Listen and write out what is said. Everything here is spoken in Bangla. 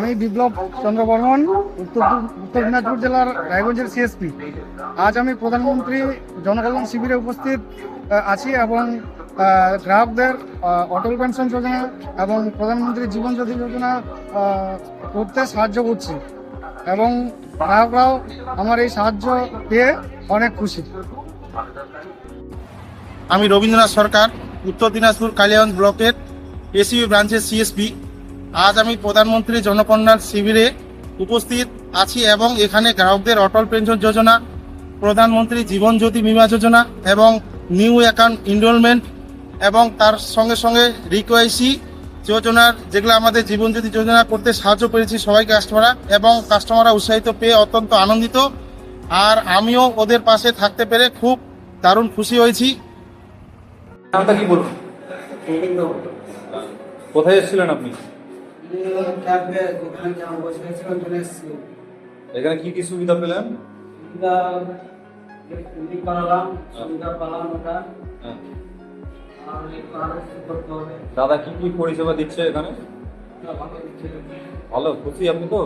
আমি বিপ্লব চন্দ্র বর্মন, উত্তর দিনাজপুর জেলার রায়গঞ্জের সিএসপি। আজ আমি প্রধানমন্ত্রী জনকল্যাণ শিবিরে উপস্থিত আছি এবং গ্রাহকদের অটল পেনশন যোজনা এবং প্রধানমন্ত্রী জীবন জ্যোতি যোজনা করতে সাহায্য করছি এবং গ্রাহকরাও আমার এই সাহায্য পেয়ে অনেক খুশি। আমি রবীন্দ্রনাথ সরকার, উত্তর দিনাজপুর কালিয়াগঞ্জ ব্লকের এসিবি ব্রাঞ্চের সিএসপি। আজ আমি প্রধানমন্ত্রী জনকল্যাণ শিবিরে উপস্থিত আছি এবং এখানে গ্রাহকদের অটল পেনশন যোজনা, প্রধানমন্ত্রী জীবন জ্যোতি বিমা যোজনা এবং নিউ অ্যাকাউন্ট এনরোলমেন্ট এবং তার সঙ্গে সঙ্গে রিকোয়াইসি যোজনার যেগুলো আমাদের জীবন জ্যোতি যোজনা করতে সাহায্য পেয়েছি সবাই কাস্টমাররা, এবং কাস্টমাররা উৎসাহিত পেয়ে অত্যন্ত আনন্দিত। আর আমিও ওদের পাশে থাকতে পেরে খুব দারুণ খুশি হয়েছি। নামটা কি বলুন? কোথায় এসেছিলেন আপনি? এখানে কি কি সুবিধা পেলেন? দাদা কি কি পরিষেবা দিচ্ছে এখানে? ভালো, খুশি আপনি তো?